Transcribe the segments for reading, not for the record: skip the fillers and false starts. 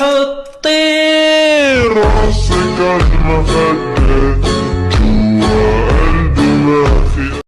حطي راسك عالمخدة جوا قلبي ما في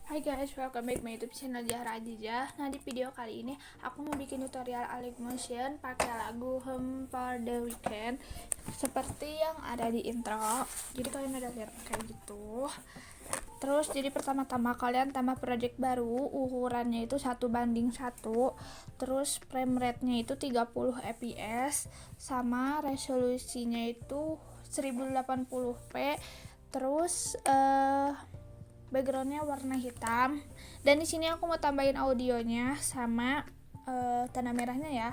Hai guys, welcome back my YouTube channel Zahra Adijah. Nah, di video kali ini aku mau bikin tutorial Alif Motion pakai lagu Home for the Weekend seperti yang ada di intro. Jadi kalian udah lihat kayak gitu. Terus jadi pertama-tama kalian tambah project baru, ukurannya itu 1:1. Terus frame rate-nya itu 30 fps sama resolusinya itu 1080p. Terus backgroundnya warna hitam, dan di sini aku mau tambahin audionya sama tanda merahnya ya.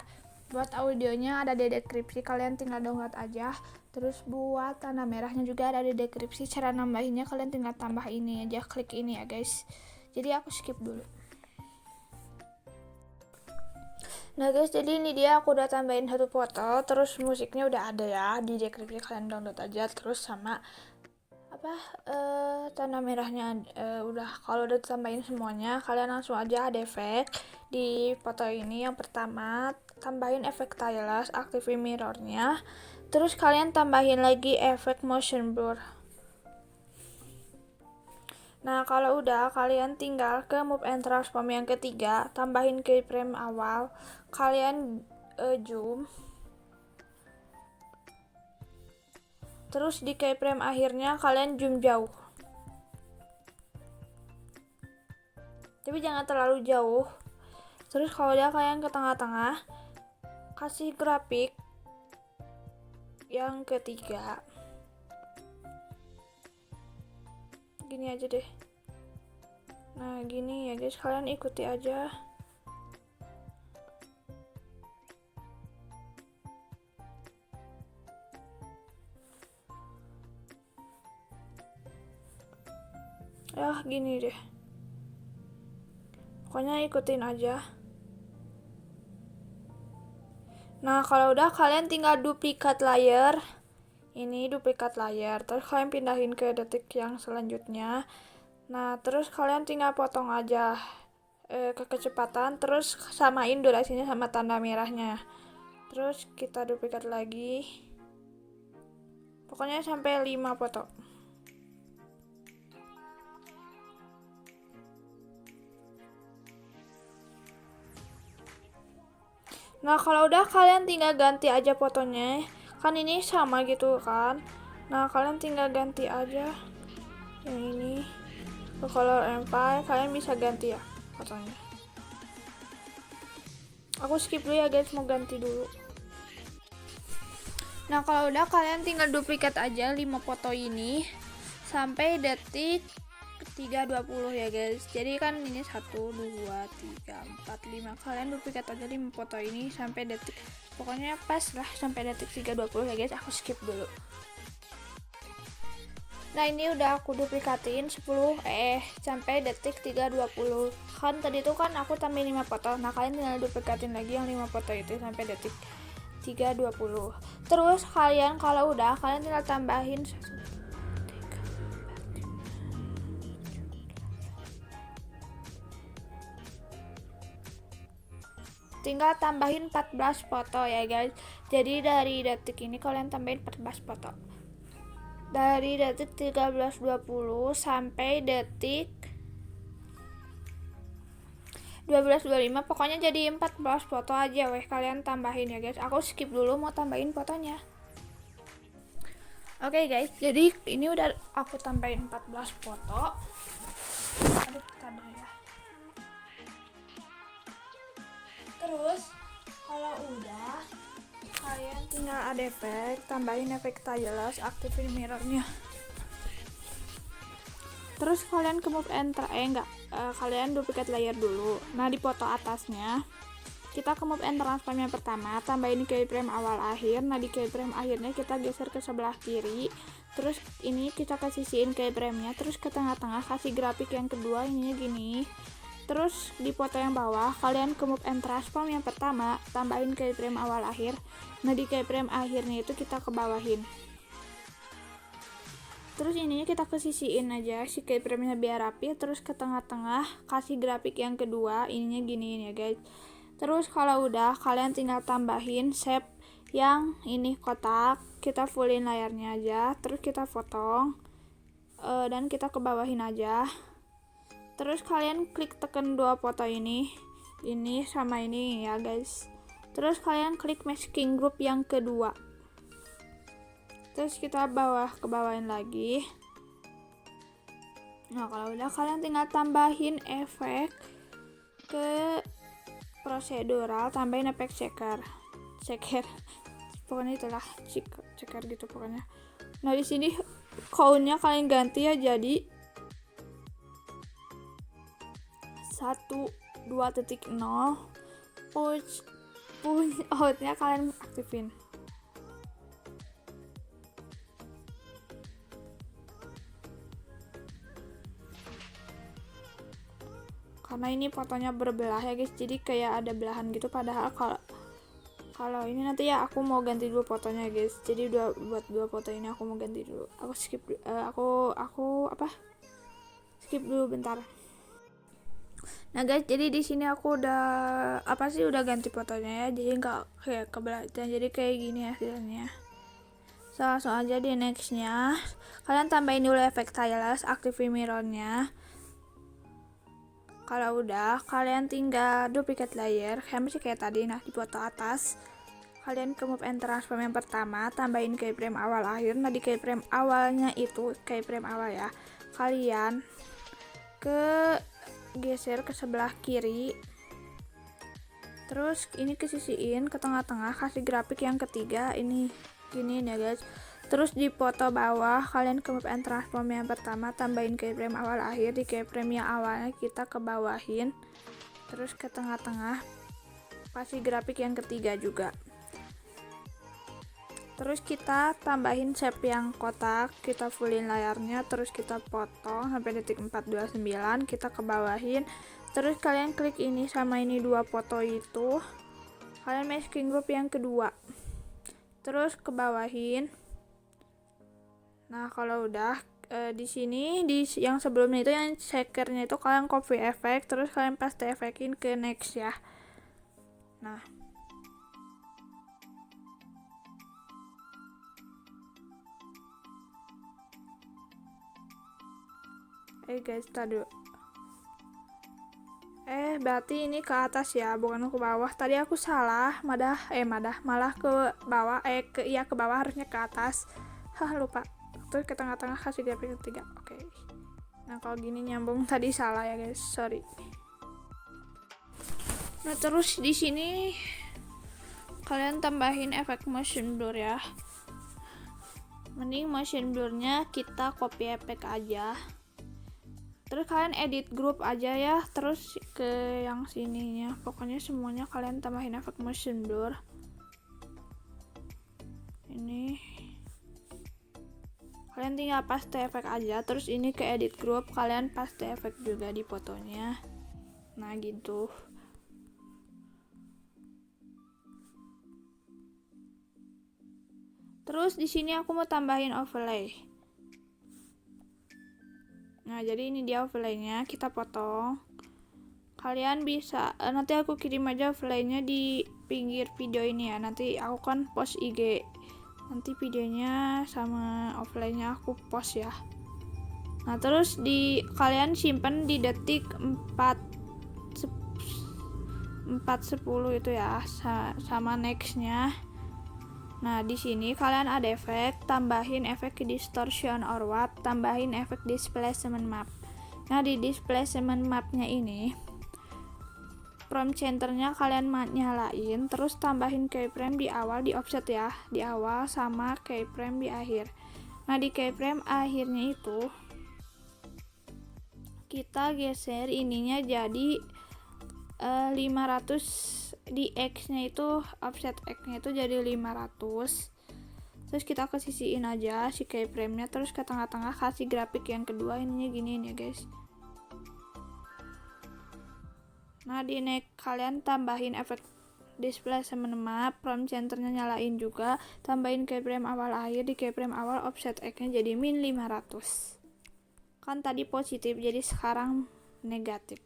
Buat audionya ada di deskripsi, kalian tinggal download aja. Terus buat tanda merahnya juga ada di deskripsi. Cara nambahinnya kalian tinggal tambah ini aja, klik ini ya guys. Jadi aku skip dulu. Nah guys, jadi ini dia aku udah tambahin satu foto. Terus musiknya udah ada ya di deskripsi, kalian download aja. Terus sama tanda merahnya udah. Kalau udah tambahin semuanya, kalian langsung aja ada efek di foto ini. Yang pertama, tambahin efek tiles, aktifin mirrornya. Terus kalian tambahin lagi efek motion blur. Nah, kalau udah, kalian tinggal ke move and transform yang ketiga, tambahin keyframe awal, kalian zoom. Terus di keyframe akhirnya kalian zoom jauh, tapi jangan terlalu jauh. Terus kalau udah, kalian ke tengah-tengah, kasih grafik yang ketiga, gini aja deh. Nah gini ya guys, kalian ikuti aja. Ya gini deh, pokoknya ikutin aja. Nah kalau udah, kalian tinggal duplikat layer. Ini duplikat layer, terus kalian pindahin ke detik yang selanjutnya. Nah terus kalian tinggal potong aja ke kecepatan, terus samain durasinya sama tanda merahnya. Terus kita duplikat lagi, pokoknya sampai 5 foto. Nah kalau udah, kalian tinggal ganti aja fotonya, kan ini sama gitu kan. Nah kalian tinggal ganti aja yang ini ke color empire, kalian bisa ganti ya fotonya. Aku skip dulu ya guys, mau ganti dulu. Nah kalau udah, kalian tinggal duplikat aja 5 foto ini sampai detik 3:20 ya guys. Jadi kan ini 1, 2, 3, 4, 5. Kalian duplikat aja 5 foto ini sampai detik, pokoknya pas lah sampai detik 3:20 ya guys. Aku skip dulu. Nah ini udah aku duplikatin 10 sampai detik 3:20. Kan tadi tuh kan aku tambahin 5 foto. Nah kalian tinggal duplikatin lagi yang 5 foto itu sampai detik 3:20. Terus kalian kalau udah, kalian tinggal tambahin tinggal tambahin 14 foto ya guys. Jadi dari detik ini kalian tambahin 14 foto. Dari detik 13:20 sampai detik 12:25, pokoknya jadi 14 foto aja weh kalian tambahin ya guys. Aku skip dulu, mau tambahin fotonya. Oke guys, jadi ini udah aku tambahin 14 foto. Aduh, tada ya. Terus kalau udah, kalian tinggal ada efek, tambahin efek tiles, aktifin mirrornya. Terus kalian ke move and kalian duplikat layer dulu. Nah di foto atasnya kita ke move and transform yang pertama, tambahin keyframe awal akhir. Nah di keyframe akhirnya kita geser ke sebelah kiri, terus ini kita kesisiin keyframe-nya, terus ke tengah-tengah kasih grafik yang kedua, ininya gini. Terus di foto yang bawah kalian ke move and transform yang pertama, tambahin keyframe awal akhir. Nah di keyframe akhirnya itu kita ke bawahin, terus ininya kita kesisiin aja si keyframe-nya biar rapi, terus ke tengah-tengah kasih grafik yang kedua, ininya gini ya guys. Terus kalau udah kalian tinggal tambahin shape yang ini kotak, kita fullin layarnya aja, terus kita potong dan kita ke bawahin aja. Terus kalian klik tekan dua foto ini sama ini ya guys. Terus kalian klik masking group yang kedua, terus kita ke bawahin lagi. Nah kalau udah kalian tinggal tambahin efek ke prosedural, tambahin efek ceker pokoknya itulah ceker gitu pokoknya. Nah di sini countnya kalian ganti ya jadi 1.2.0, push outnya kalian aktifin. Karena ini fotonya berbelah ya guys, jadi kayak ada belahan gitu, padahal kalau ini nanti ya aku mau ganti dulu fotonya guys. Jadi buat dua foto ini aku mau ganti dulu. Aku skip skip dulu bentar. Nah guys, jadi di sini aku udah ganti fotonya ya, jadi nggak kayak kebelah, jadi kayak gini hasilnya. Langsung aja di nextnya kalian tambahin dulu efek stylus, aktifin mirrornya. Kalau udah kalian tinggal duplicate layer masih kayak tadi. Nah di foto atas kalian ke move and transform yang pertama, tambahin keyframe awal akhir. Nah di keyframe awalnya itu keyframe awal ya, kalian geser ke sebelah kiri, terus ini kesisiin ke tengah-tengah kasih grafik yang ketiga, ini gini ya guys. Terus di foto bawah kalian ke move and transform yang pertama, tambahin keyframe awal akhir. Di keyframe yang awalnya kita ke bawahin, terus ke tengah-tengah kasih grafik yang ketiga juga. Terus kita tambahin shape yang kotak, kita fullin layarnya, terus kita potong sampai detik 429, kita ke bawahin. Terus kalian klik ini sama ini dua foto itu, kalian masking group yang kedua, terus ke bawahin. Nah kalau udah di sini di yang sebelumnya itu yang cekernya itu kalian copy efek, terus kalian paste efekin ke next ya. Nah guys tadi berarti ini ke atas ya, bukan ke bawah. Tadi aku salah, malah ke bawah, ke bawah, harusnya ke atas. Lupa. Terus ke tengah-tengah kasih grafik ketiga. Oke. Nah kalau gini nyambung, tadi salah ya guys, sorry. Nah terus di sini kalian tambahin efek motion blur ya. Mending motion blurnya kita copy efek aja. Terus kalian edit group aja ya, terus ke yang sininya, pokoknya semuanya kalian tambahin efek motion blur. Ini kalian tinggal paste efek aja, terus ini ke edit group kalian paste efek juga di fotonya. Nah gitu. Terus di sini aku mau tambahin overlay. Nah jadi ini dia overlaynya, kita potong. Kalian bisa nanti aku kirim aja overlaynya di pinggir video ini ya, nanti aku kan post IG, nanti videonya sama overlaynya aku post ya. Nah terus kalian simpen di detik 4:10 itu ya, sama nextnya. Nah di sini kalian ada efek, tambahin efek distortion or what, tambahin efek displacement map. Nah di displacement mapnya ini from centernya kalian nyalain, terus tambahin keyframe di awal, di offset ya, di awal sama keyframe di akhir. Nah di keyframe akhirnya itu kita geser ininya jadi 500 di X nya itu offset X nya itu jadi 500. Terus kita kesisiin aja si keyframe nya, terus ke tengah-tengah kasih grafik yang kedua, ininya giniin ya guys. Nah di next kalian tambahin efek display semenema, prompt centernya nyalain juga, tambahin keyframe awal akhir, di keyframe awal offset X nya jadi min 500. Kan tadi positif jadi sekarang negatif.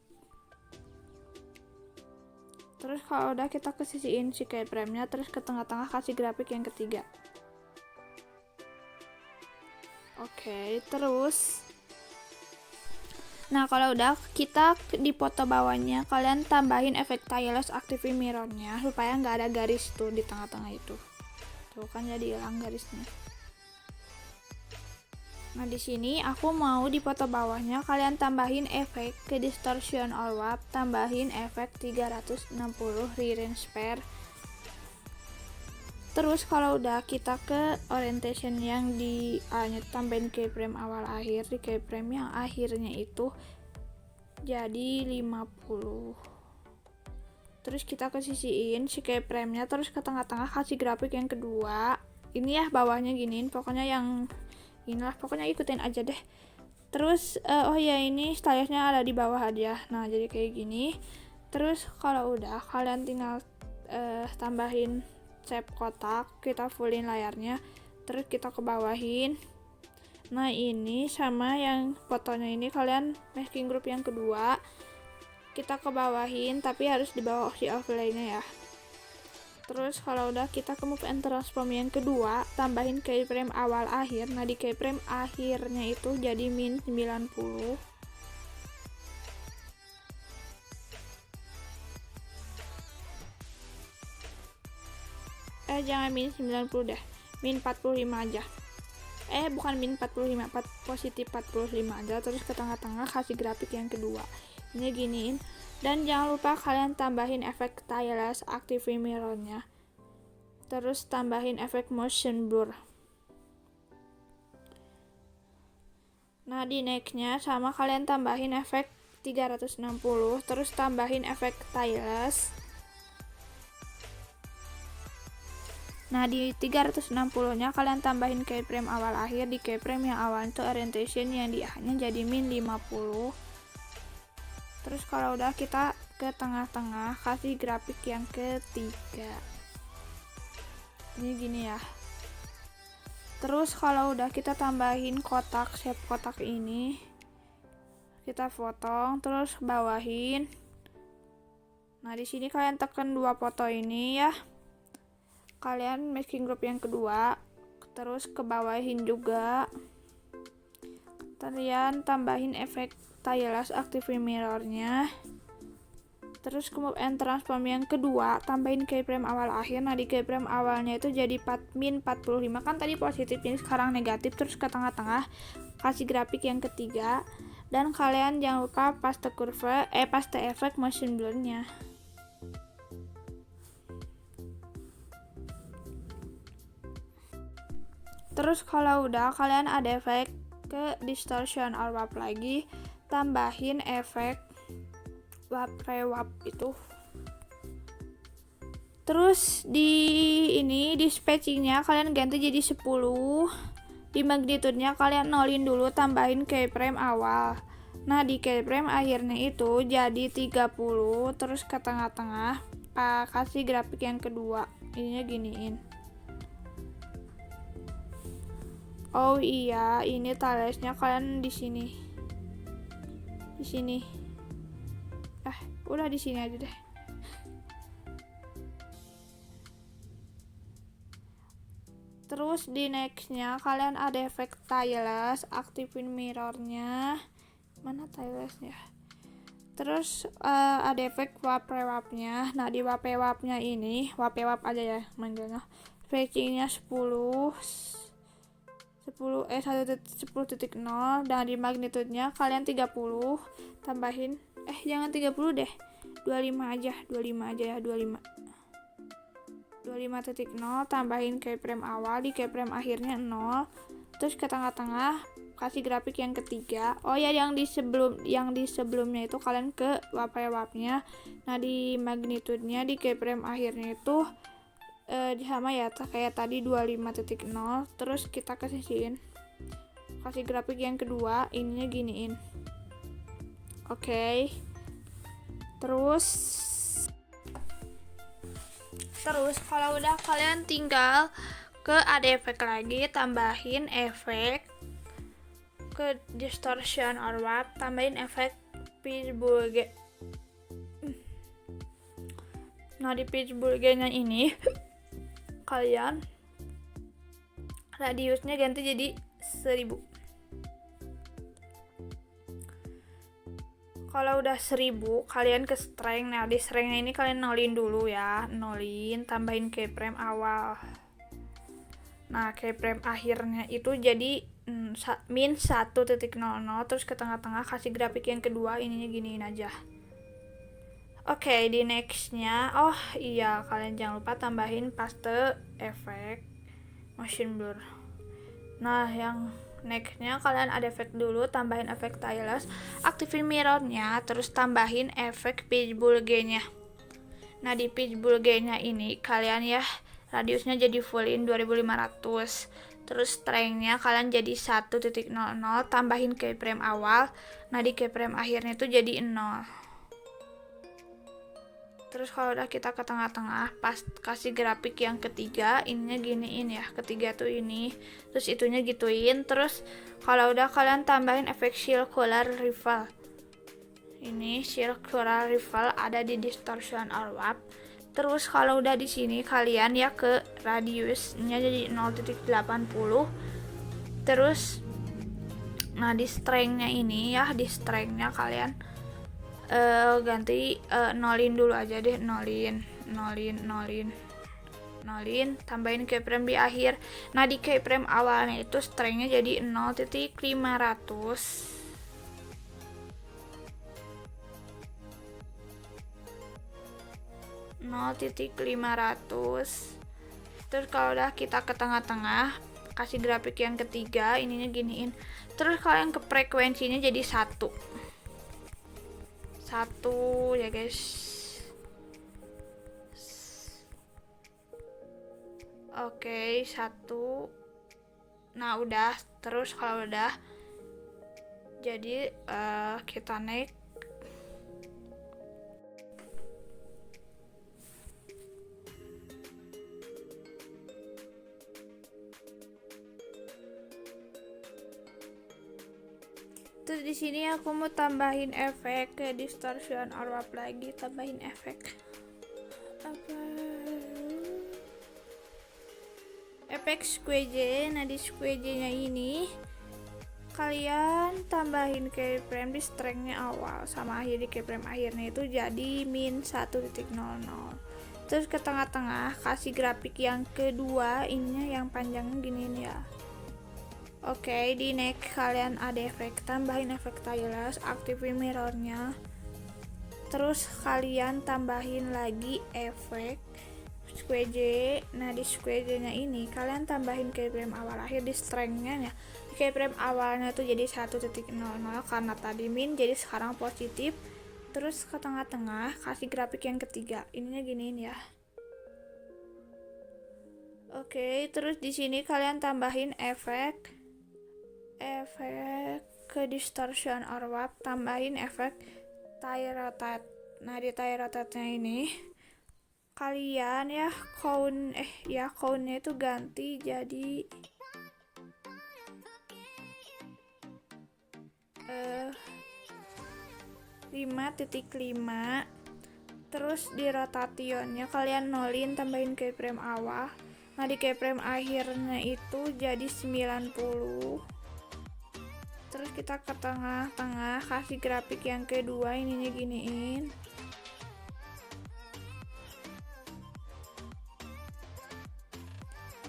Terus kalau udah kita kesisiin si keyframe nya, terus ke tengah-tengah kasih grafik yang ketiga. Oke, terus nah kalau udah kita di foto bawahnya kalian tambahin efek stylus, aktifin mirrornya supaya nggak ada garis tuh di tengah-tengah itu. Tuh kan jadi hilang garisnya. Nah di sini aku mau di foto bawahnya kalian tambahin efek ke distortion or warp, tambahin efek 360 re-range pair. Terus kalau udah kita ke orientation yang di A-nya tambahin keyframe awal akhir, di keyframe yang akhirnya itu jadi 50. Terus kita kesisiin si keyframe nya, terus ke tengah-tengah kasih grafik yang kedua. Ini ya bawahnya giniin, pokoknya yang inilah, pokoknya ikutin aja deh. Terus oh ya ini stylusnya ada di bawah aja. Nah jadi kayak gini. Terus kalau udah kalian tinggal tambahin shape kotak, kita fullin layarnya, terus kita ke bawahin. Nah ini sama yang fotonya ini kalian masking group yang kedua kita ke bawahin, tapi harus di bawah si overlay-nya ya. Terus kalau udah kita ke move and transform yang kedua, tambahin keyframe awal akhir. Nah di keyframe akhirnya itu jadi min 90. Jangan min 90 deh, min 45 aja. Bukan min 45, positif 45 aja. Terus ke tengah-tengah kasih grafik yang kedua, ini giniin. Dan jangan lupa kalian tambahin efek stylus, aktifin mirrornya, terus tambahin efek motion blur. Nah di nextnya sama kalian tambahin efek 360, terus tambahin efek stylus. Nah di 360 nya kalian tambahin keyframe awal akhir, di keyframe yang awal itu orientation yang di A-nya jadi min 50. Terus kalau udah kita ke tengah-tengah kasih grafik yang ketiga, ini gini ya. Terus kalau udah kita tambahin kotak, shape kotak ini kita potong, terus bawahin. Nah di sini kalian tekan dua foto ini ya, kalian masking group yang kedua, terus ke bawahin juga. Kalian tambahin efek stylus, aktifin mirrornya, terus ke move and transform yang kedua tambahin keyframe awal akhir. Nah di keyframe awalnya itu jadi min 45, kan tadi positif ini sekarang negatif. Terus ke tengah-tengah kasih grafik yang ketiga, dan kalian jangan lupa paste curve, paste efek motion blur-nya. Terus kalau udah kalian ada efek ke distortion or warp lagi, tambahin efek warp itu. Terus di ini di spacingnya kalian ganti jadi 10. Di magnitude-nya kalian nolin dulu, tambahin keyframe awal. Nah di keyframe akhirnya itu jadi 30. Terus ke tengah-tengah kasih grafik yang kedua, ininya giniin. Oh iya, ini talesnya kalian di sini. Di sini. Udah di sini aja deh. Terus di nextnya kalian ada efek stylus, aktifin mirrornya. Mana stylusnya? Terus ada efek warp-nya. Nah di warp-nya ini, warp aja ya manggilnya. Spacingnya 10, 10.0, dan di magnitude-nya kalian 30, tambahin jangan 30 deh, 25 aja ya, 25.0, tambahin keyframe awal, di keyframe akhirnya 0. Terus ke tengah-tengah kasih grafik yang ketiga. Oh ya, yang di sebelumnya itu kalian ke wap-nya. Nah, di magnitude-nya di keyframe akhirnya itu sama ya kayak tadi 25.0. Terus kita kasih grafik yang kedua, ininya giniin. Oke. Terus kalau udah, kalian tinggal ke ada efek lagi, tambahin efek ke distortion or warp, tambahin efek pitch bulge. Nah, di pitch bulge-nya ini kalian radiusnya ganti jadi 1000. Kalau udah 1000, kalian ke strength. Nah, di strength ini kalian nolin dulu ya, tambahin keyframe awal. Nah, keyframe akhirnya itu jadi min 1.00, terus ke tengah-tengah kasih grafik yang kedua, ininya giniin aja. Oke, di nextnya, oh iya, kalian jangan lupa tambahin paste efek motion blur. Nah, yang nextnya kalian ada efek dulu, tambahin efek stylus, aktifin mirrornya, terus tambahin efek pitch bulge-nya. Nah, di pitch bulge-nya ini kalian ya radiusnya jadi fullin 2500. Terus strength-nya kalian jadi 1.00, tambahin keyframe awal. Nah, di keyframe akhirnya itu jadi 0. Terus kalau udah kita ke tengah-tengah, pas kasih grafik yang ketiga, ininya giniin ya, ketiga tuh ini, terus itunya gituin. Terus kalau udah kalian tambahin efek circular rival. Ini circular rival ada di distortion or warp. Terus kalau udah di sini kalian ya ke radiusnya jadi 0.80. Terus nah, di strength-nya ini ya, di strength-nya kalian ganti nolin dulu aja deh, nolin, tambahin keyframe di akhir. Nah, di keyframe awalnya itu strength-nya jadi 0.500. Terus kalau udah kita ke tengah-tengah, kasih grafik yang ketiga, ininya giniin. Terus kalian ke frekuensinya jadi 1 ya guys. Oke, 1. Nah, udah. Terus kalau udah jadi kita naik. Terus di sini aku mau tambahin efek ke distortion or warp lagi, tambahin efek squeeze. Nah, di squeeze-nya ini kalian tambahin keyframe di strength-nya awal sama akhir, di keyframe akhirnya itu jadi min 1.00. Terus ke tengah-tengah kasih grafik yang kedua, ininya yang panjangnya giniin ya. Oke, di next kalian ada efek, tambahin efek stylus, aktifin mirrornya. Terus kalian tambahin lagi efek squeeze. Nah, di squeeze-nya ini kalian tambahin keyframe awal akhir di strength-nya ya. Keyframe awalnya tuh jadi 1.00 karena tadi min, jadi sekarang positif. Terus ke tengah-tengah kasih grafik yang ketiga, ininya giniin ya. Oke, terus di sini kalian tambahin efek ke distortion or warp, tambahin efek tire rotate. Nah, di tire rotate-nya ini kalian ya count-nya itu ganti jadi 5.5. Terus di rotationnya kalian nolin, tambahin keyframe awal. Nah, di keyframe akhirnya itu jadi 90. Terus kita ke tengah-tengah kasih grafik yang kedua, ininya giniin.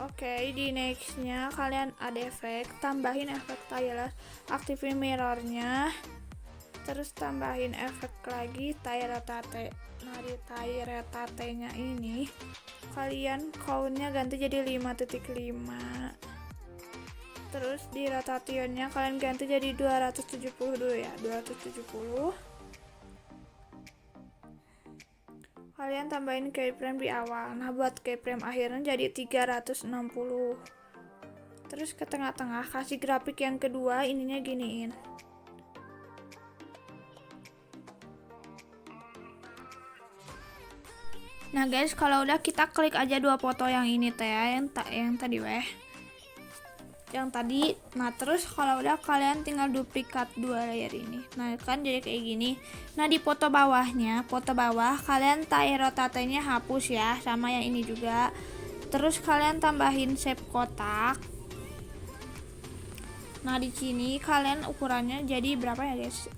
Oke, di nextnya kalian ada efek, tambahin efek stylus, aktifin mirrornya. Terus tambahin efek lagi tire rotate. Nah, di tire rotate-nya ini kalian count-nya ganti jadi 5.5. Terus di rotationnya kalian ganti jadi 270 dulu ya, 270. Kalian tambahin keyframe di awal. Nah, buat keyframe akhirnya jadi 360. Terus ke tengah-tengah kasih grafik yang kedua, ininya giniin. Nah guys, kalau udah kita klik aja dua foto yang ini teh ya, yang tadi weh. Yang tadi. Nah, terus kalau udah kalian tinggal duplikat dua layer ini. Nah, kan jadi kayak gini. Nah, di foto bawahnya, foto bawah kalian rotatenya hapus ya, sama yang ini juga. Terus kalian tambahin shape kotak. Nah, di sini kalian ukurannya jadi berapa ya, guys?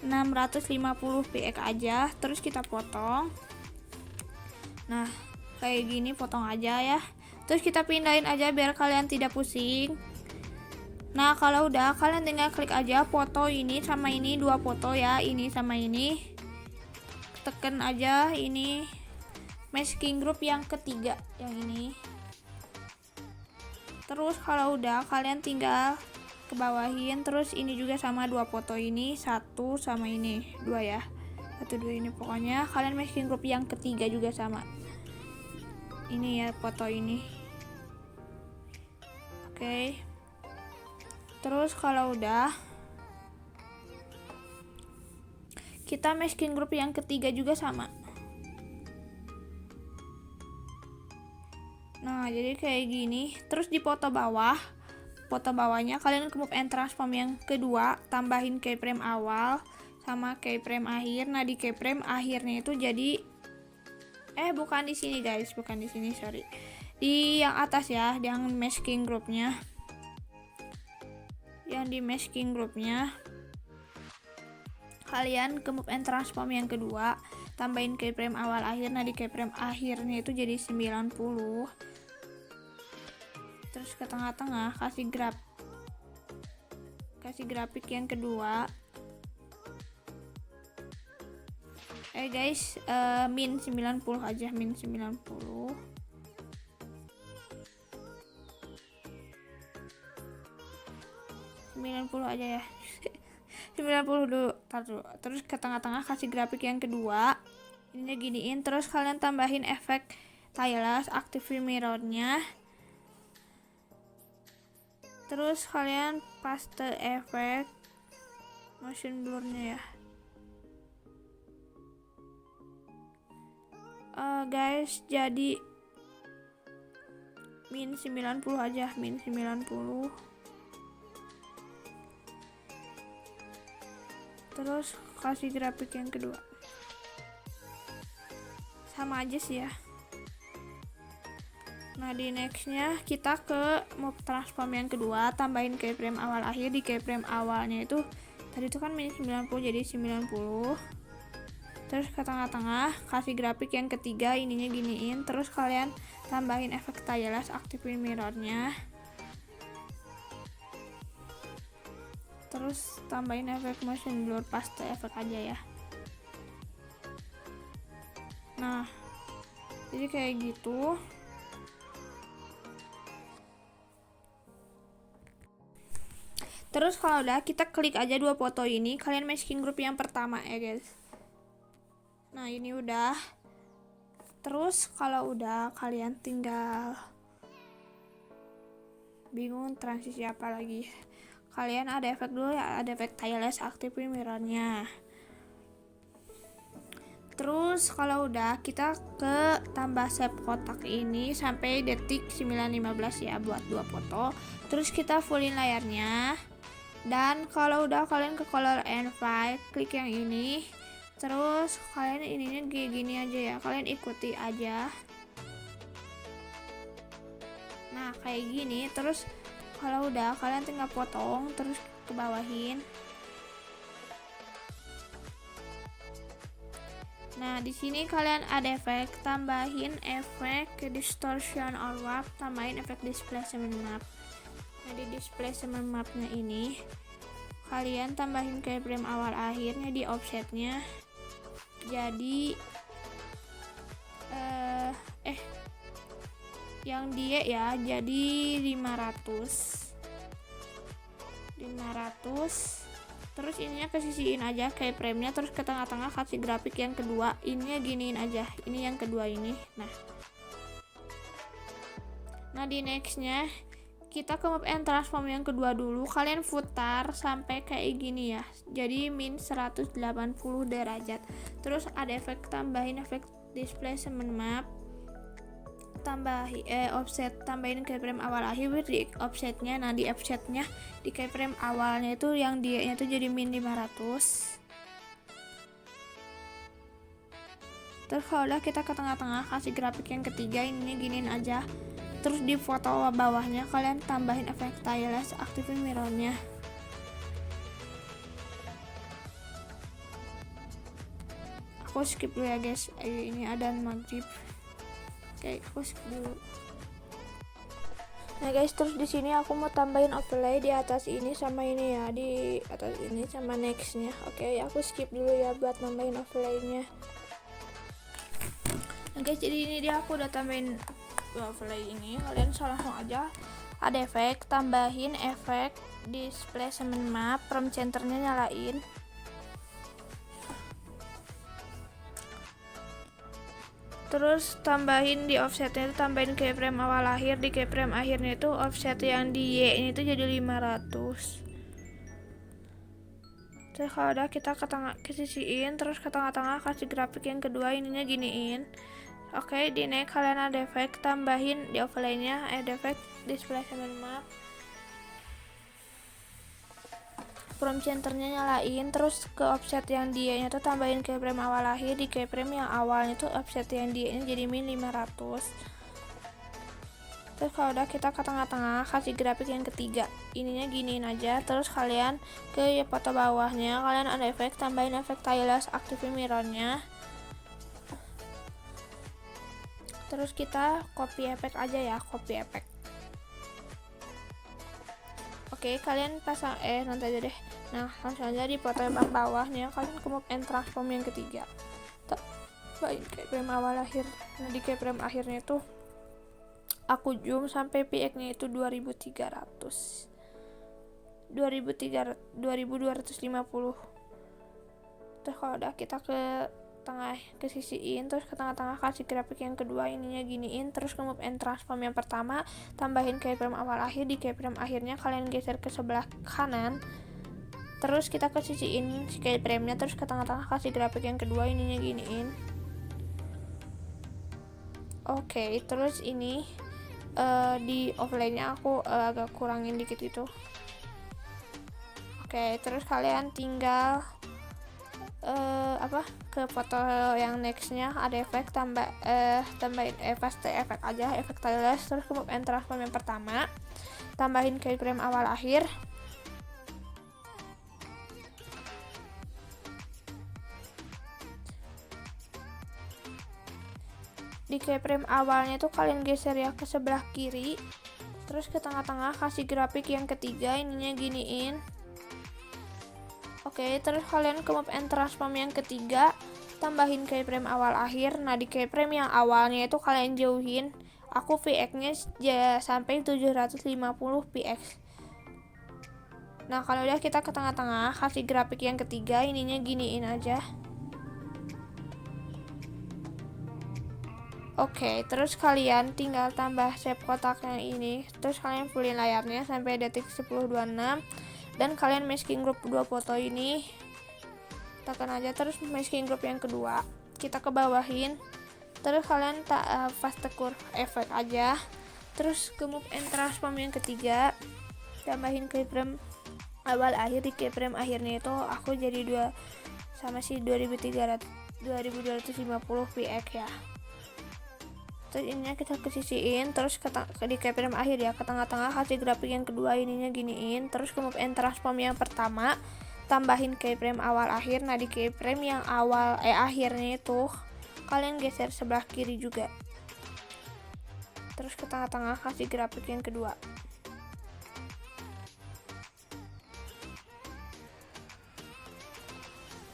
650 px aja. Terus kita potong. Nah, kayak gini potong aja ya. Terus kita pindahin aja biar kalian tidak pusing. Nah, kalau udah kalian tinggal klik aja foto ini sama ini, dua foto ya, ini sama ini. Tekan aja ini masking group yang ketiga, yang ini. Terus kalau udah kalian tinggal ke bawahin. Terus ini juga sama dua foto ini, satu sama ini, dua ya. Satu dua ini pokoknya kalian masking group yang ketiga juga sama. Ini ya foto ini. Oke. Terus kalau udah kita masking group yang ketiga juga sama. Nah, jadi kayak gini. Terus di foto bawahnya kalian ke move and transform yang kedua, tambahin keyframe awal sama keyframe akhir. Nah, di keyframe akhirnya itu jadi bukan di sini guys, bukan di sini, sorry. Di yang atas ya, yang masking groupnya. Yang di masking groupnya kalian ke move and transform yang kedua, tambahin keyframe awal akhir. Nah, di keyframe akhirnya itu jadi 90. Terus ke tengah-tengah kasih grafik yang kedua. Guys, min 90 aja, min 90. aja ya. 90 dulu. Terus ke tengah-tengah kasih grafik yang kedua. Ininya giniin. Terus kalian tambahin efek tiles, aktifin mirrornya. Terus kalian paste efek motion blurnya ya. Guys, jadi min 90 aja, min 90. Terus kasih grafik yang kedua. Sama aja sih ya. Nah, di nextnya kita ke move transform yang kedua, tambahin keyframe awal akhir. Di keyframe awalnya itu tadi itu kan min 90 jadi 90. Terus ke tengah-tengah kasih grafik yang ketiga, ininya giniin. Terus kalian tambahin efek tiles, aktifin mirrornya. Terus tambahin efek motion blur, paste efek aja ya. Nah, jadi kayak gitu. Terus kalau udah kita klik aja dua foto ini, kalian masking group yang pertama ya guys. Nah, ini udah. Terus kalau udah kalian tinggal bingung transisi apa lagi, kalian ada efek dulu ya, ada efek tiles, aktifin mirrornya. Terus kalau udah kita ke tambah shape kotak ini sampai detik 9:15 ya buat dua foto. Terus kita fullin layarnya. Dan kalau udah kalian ke color and fight, klik yang ini. Terus kalian ininya kayak gini aja ya, kalian ikuti aja. Nah, kayak gini. Terus kalau udah kalian tinggal potong, terus ke bawahin. Nah, di sini kalian ada efek, tambahin efek distortion or warp, tambahin efek displacement map. Nah, di displacement mapnya ini kalian tambahin keyframe awal akhirnya di offsetnya jadi yang dia ya, jadi 500. Terus ininya kesisiin aja keyframe-nya, terus ke tengah-tengah kasih grafik yang kedua. Ininya giniin aja, ini yang kedua ini. Nah di nextnya kita ke move and transform yang kedua dulu. Kalian putar sampai kayak gini ya, jadi min 180 derajat. Terus ada efek, tambahin efek displacement map, offset, tambahin keyframe awal akhir di offsetnya. Nah di offsetnya di keyframe awalnya itu yang dia nya tuh jadi min 500. Terus kalau udah kita ke tengah-tengah kasih grafik yang ketiga, ini giniin aja. Terus di foto bawahnya kalian tambahin efek stylus, aktifin mirrornya. Aku skip dulu ya guys, ini ada maghrib. Oke, aku skip dulu. Nah guys, terus di sini aku mau tambahin overlay di atas ini sama ini ya, di atas ini sama nextnya. Oke, aku skip dulu ya buat nambahin overlaynya. Nah guys, jadi ini dia aku udah tambahin overlay ini. Kalian langsung aja ada efek, tambahin efek displacement map, from centernya nyalain. Terus tambahin di offsetnya itu, tambahin keyframe awal akhir. Di keyframe akhirnya itu offset yang di Y ini tuh jadi 500. Terus kalau udah kita ke sisiin, terus ke tengah-tengah kasih grafik yang kedua, ininya giniin. Oke, di next kalian ada efek, tambahin di overlaynya ada efek displacement map, from centernya nyalain. Terus ke offset yang dia nya tuh tambahin keyframe awal akhir. Di keyframe yang awalnya tuh offset yang dia nya jadi min 500. Terus kalau udah kita ke tengah-tengah kasih grafik yang ketiga, ininya giniin aja. Terus kalian ke foto bawahnya kalian ada efek, tambahin efek stylus, aktifin mirrornya. Terus kita copy efek aja ya, copy efek. Oke, kalian pasang nanti aja deh. Nah langsung aja di foto yang bawahnya kalian ke move and transform yang ketiga, tambahin keyframe awal akhir. Nah di keyframe akhirnya itu aku zoom sampai px nya itu 2250. Terus kalau udah kita ke tengah, ke sisiin, terus ke tengah-tengah kasih grafik yang kedua, ininya giniin. Terus ke move and transform yang pertama, tambahin keyframe awal akhir. Di keyframe akhirnya kalian geser ke sebelah kanan. Terus kita ke sisiin keyframe nya, terus ke tengah-tengah kasih grafik yang kedua, ininya giniin. Oke, terus ini di overlaynya aku agak kurangin dikit itu. Oke, terus kalian tinggal ke foto yang nextnya ada efek, tambahin pasti efek aja, efek stylus. Terus ke move and transform yang pertama, tambahin keyframe awal akhir. Di keyframe awalnya tuh kalian geser ya ke sebelah kiri. Terus ke tengah-tengah kasih grafik yang ketiga, ininya giniin. Oke, terus kalian ke move and transform yang ketiga, tambahin keyframe awal akhir. Nah di keyframe yang awalnya itu kalian jauhin, aku px nya sampai 750 px. Nah kalau udah kita ke tengah-tengah kasih grafik yang ketiga, ininya giniin aja. Oke, terus kalian tinggal tambah shape kotak yang ini. Terus kalian fullin layarnya sampai detik 10.26. Dan kalian masking group dua foto ini, tekan aja. Terus masking group yang kedua kita ke bawahin. Terus kalian fast curve efek aja. Terus ke move and transform yang ketiga, tambahin keyframe awal akhir. Di keyframe akhirnya itu aku jadi 2250 px ya. Terus ininya kita kesisiin, terus di keyframe akhir ya, ke tengah-tengah kasih grafik yang kedua, ininya giniin. Terus ke move and transform yang pertama, tambahin keyframe awal akhir. Nah di keyframe yang akhirnya itu kalian geser sebelah kiri juga. Terus ke tengah-tengah kasih grafik yang kedua.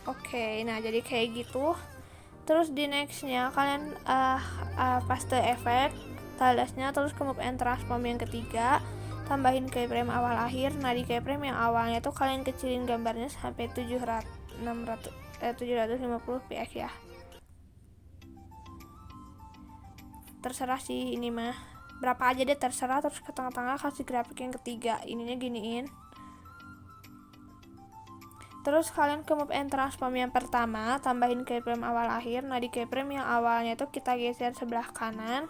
Oke, nah jadi kayak gitu. Terus di nextnya kalian paste efek, stylusnya, terus ke move and transform yang ketiga, tambahin keyframe awal akhir. Nah di keyframe yang awalnya tuh kalian kecilin gambarnya sampai 750 px ya, terserah sih ini mah berapa aja deh terserah. Terus ke tengah-tengah kasih grafik yang ketiga, ininya giniin. Terus kalian ke move and transform yang pertama, tambahin keyframe awal akhir. Nah di keyframe yang awalnya itu kita geser sebelah kanan,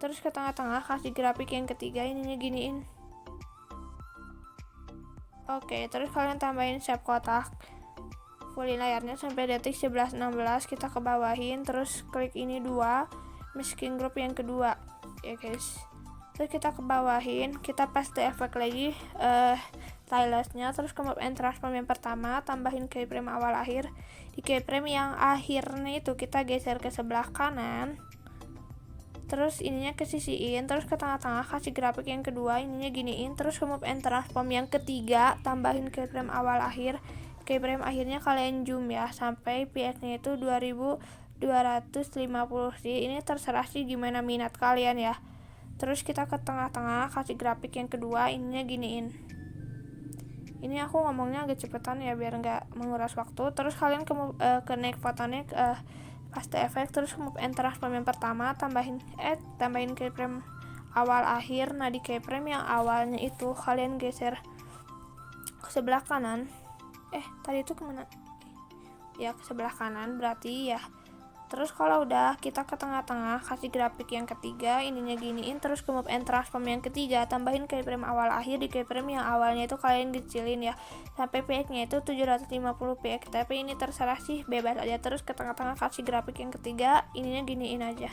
terus ke tengah-tengah kasih grafik yang ketiga, ininya giniin. Oke, terus kalian tambahin shape kotak, fullin layarnya sampai detik 11:16, kita ke bawahin, terus klik ini 2 masking group yang kedua ya guys. Terus kita ke bawahin, kita paste efek lagi stylusnya, terus ke move and transform yang pertama, tambahin keyframe awal akhir. Di keyframe yang akhirnya itu kita geser ke sebelah kanan, terus ininya ke sisiin, terus ke tengah-tengah kasih grafik yang kedua, ininya giniin. Terus ke move and transform yang ketiga, tambahin keyframe awal akhir. Keyframe akhirnya kalian zoom ya sampai px nya itu 2250 sih, ini terserah sih gimana minat kalian ya. Terus kita ke tengah-tengah kasih grafik yang kedua, ininya giniin. Ini aku ngomongnya agak cepetan ya biar nggak menguras waktu. Terus kalian ke next fotonya paste efek, terus move and transform yang pertama, tambahin keyframe awal akhir. Nah di keyframe yang awalnya itu kalian geser ke sebelah kanan. Tadi itu kemana ya, ke sebelah kanan berarti ya. Terus kalau udah kita ke tengah-tengah kasih grafik yang ketiga, ininya giniin. Terus ke move and transform yang ketiga, tambahin keyframe awal akhir. Di keyframe yang awalnya itu kalian kecilin ya sampai px nya itu 750 px, tapi ini terserah sih bebas aja. Terus ke tengah-tengah kasih grafik yang ketiga, ininya giniin aja.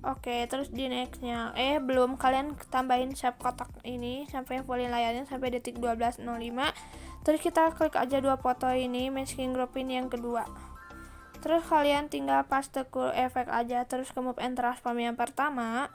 Oke, terus di nextnya belum, kalian tambahin shape kotak ini sampai fullin layarnya sampai detik 12:05. Terus kita klik aja 2 foto ini, masking group ini yang kedua. Terus kalian tinggal paste cool efek aja, terus ke move and transform yang pertama.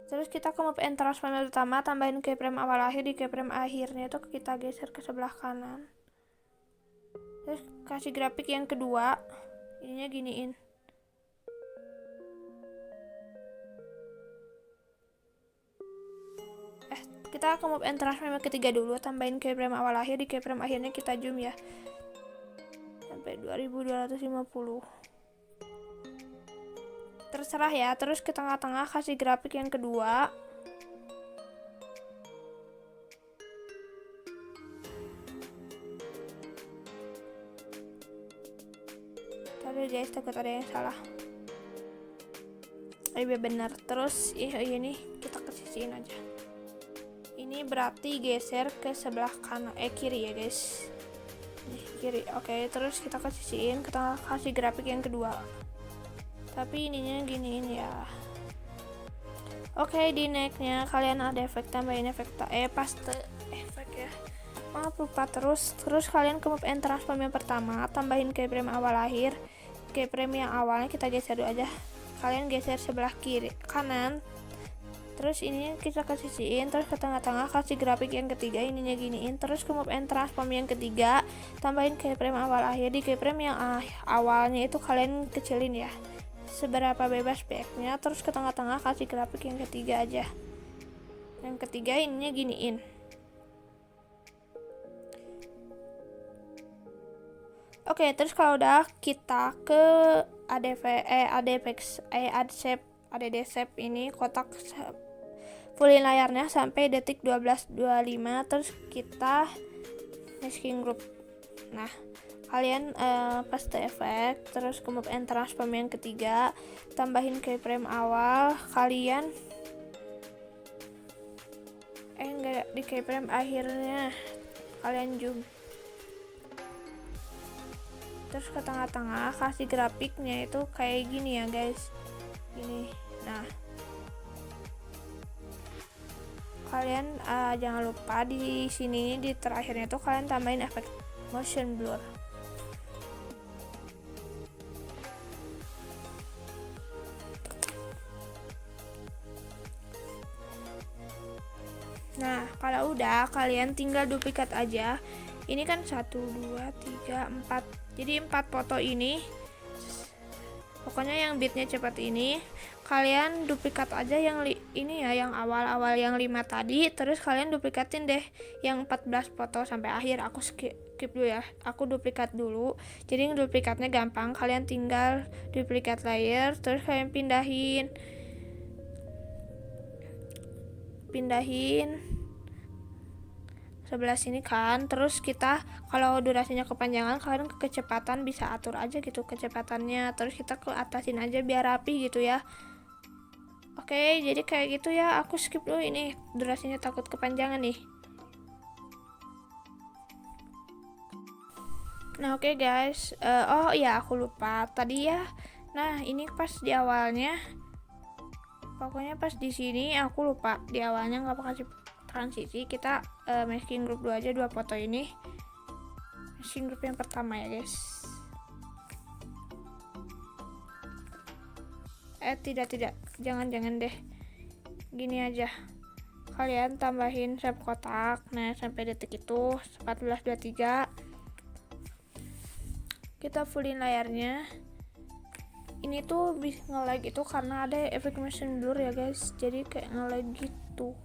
Terus kita ke move and transform yang pertama, tambahin keyframe awal akhir. Di keyframe akhirnya itu kita geser ke sebelah kanan, terus kasih grafik yang kedua, ininya giniin. Kita ke move and transform yang ketiga dulu, tambahin keyframe awal akhir. Di keyframe akhirnya kita zoom ya sampai 2250, terserah ya. Terus ke tengah-tengah kasih grafik yang kedua, tadi guys takut ada yang salah, lebih benar. Terus ini kita kesisiin aja, ini berarti geser ke sebelah kanan kiri ya guys, kiri. Oke, terus kita kesisiin, kita kasih grafik yang kedua, tapi ininya giniin ya. Oke, di nextnya kalian ada efek, tambahin efek paste efek ya, maaf lupa. Terus kalian ke move and transform yang pertama, tambahin keyframe awal akhir. Keyframe yang awalnya kita geser dulu aja, kalian geser sebelah kiri kanan. Terus ini kita kesisiin, terus ke tengah-tengah kasih grafik yang ketiga, ininya giniin. Terus ke move and transform yang ketiga, tambahin keyframe awal akhir. Di keyframe yang awalnya itu kalian kecilin ya seberapa bebas px-nya. Terus ke tengah-tengah kasih grafik yang ketiga aja, yang ketiga ininya giniin. Oke, terus kalau udah kita ke add shape ini kotak, fullin layarnya sampai detik 12:25. Terus kita masking group. Nah kalian paste efek, terus ke move and transform yang ketiga, tambahin keyframe awal. Kalian enggak, di keyframe akhirnya kalian zoom, terus ke tengah-tengah kasih grafiknya itu kayak gini ya guys, ini. Nah kalian jangan lupa di sini di terakhirnya tuh kalian tambahin efek motion blur. Nah, kalau udah kalian tinggal duplikat aja. Ini kan 1 2 3 4. Jadi 4 foto ini. Pokoknya yang bitnya cepat ini kalian duplikat aja yang ini ya, yang awal-awal yang 5 tadi, terus kalian duplikatin deh yang 14 foto sampai akhir. Aku skip dulu ya. Aku duplikat dulu. Jadi duplikatnya gampang. Kalian tinggal duplikat layer, terus kalian pindahin sebelah sini kan. Terus kita kalau durasinya kepanjangan kalian kecepatan bisa atur aja gitu kecepatannya, terus kita ke atasin aja biar rapi gitu ya. Oke, jadi kayak gitu ya. Aku skip dulu ini durasinya takut kepanjangan nih. Nah oke guys, oh iya aku lupa tadi ya. Nah ini pas di awalnya, pokoknya pas di sini aku lupa di awalnya nggak kasih transisi. Kita masking group dulu aja 2 foto ini. Masking group yang pertama ya guys. Tidak, jangan deh, gini aja, kalian tambahin shape kotak. Nah sampai detik itu 14:23 kita fullin layarnya. Ini tuh bisa nge-lag itu karena ada efek motion blur ya guys, jadi kayak nge-lag gitu.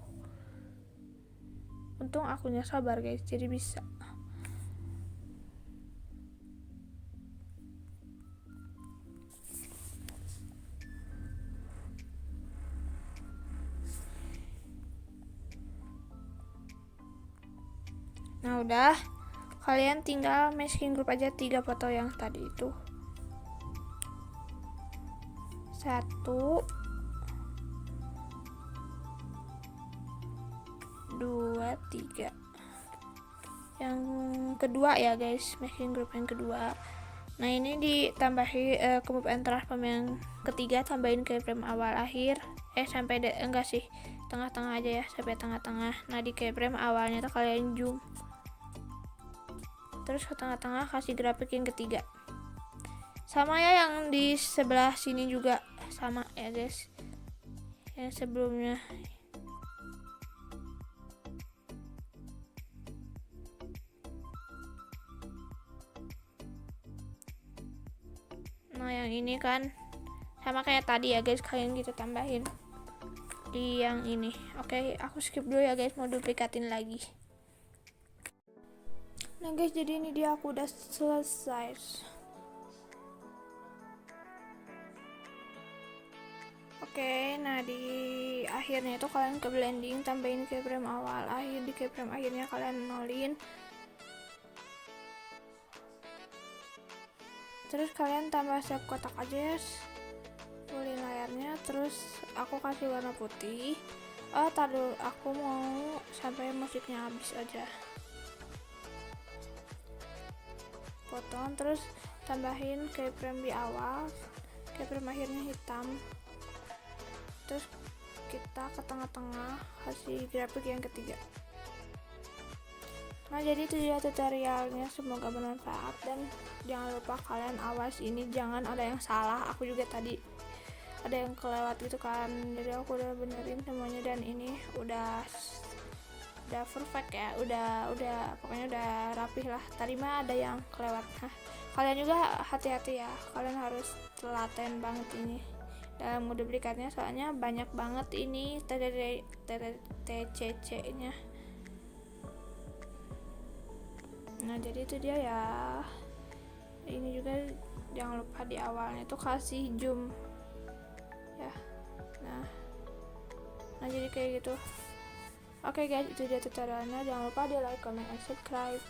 Untung akunya sabar guys, jadi bisa. Nah udah, kalian tinggal masking group aja 3 foto yang tadi itu. 1 2 3. Yang kedua ya guys, masking group yang kedua. Nah ini ditambahi ke move and transform yang ketiga, tambahin keyframe awal akhir. Sampai enggak sih, tengah-tengah aja ya, sampai tengah-tengah. Nah di keyframe awalnya tuh kalian zoom, terus ke tengah-tengah kasih grafik yang ketiga. Sama ya yang di sebelah sini juga sama ya guys, yang sebelumnya. Nah yang ini kan sama kayak tadi ya guys, kalian gitu tambahin di yang ini. Oke, aku skip dulu ya guys, mau duplikatin lagi. Nah guys, jadi ini dia aku udah selesai. Oke, nah di akhirnya itu kalian ke blending, tambahin keyframe awal akhir. Di keyframe akhirnya kalian nolin, terus kalian tambah shape kotak aja, fullin layarnya. Terus aku kasih warna putih. Taruh, aku mau sampai musiknya habis aja, potong. Terus tambahin keyframe di awal, keyframe akhirnya hitam. Terus kita ke tengah-tengah kasih grafik yang ketiga. Nah jadi itu dia tutorialnya, semoga bermanfaat. Dan jangan lupa kalian awas ini jangan ada yang salah. Aku juga tadi ada yang kelewat gitu kan, jadi aku udah benerin semuanya. Dan ini udah perfect ya, udah pokoknya udah rapih lah. Tadi mah ada yang kelewat. Nah kalian juga hati-hati ya, kalian harus telaten banget ini dalam ngeduplikatnya, soalnya banyak banget ini TCC nya. Nah jadi itu dia ya. Ini juga jangan lupa di awalnya tuh kasih zoom ya. Nah jadi kayak gitu. Oke guys, itu dia tutorialnya. Jangan lupa di like, comment, and subscribe.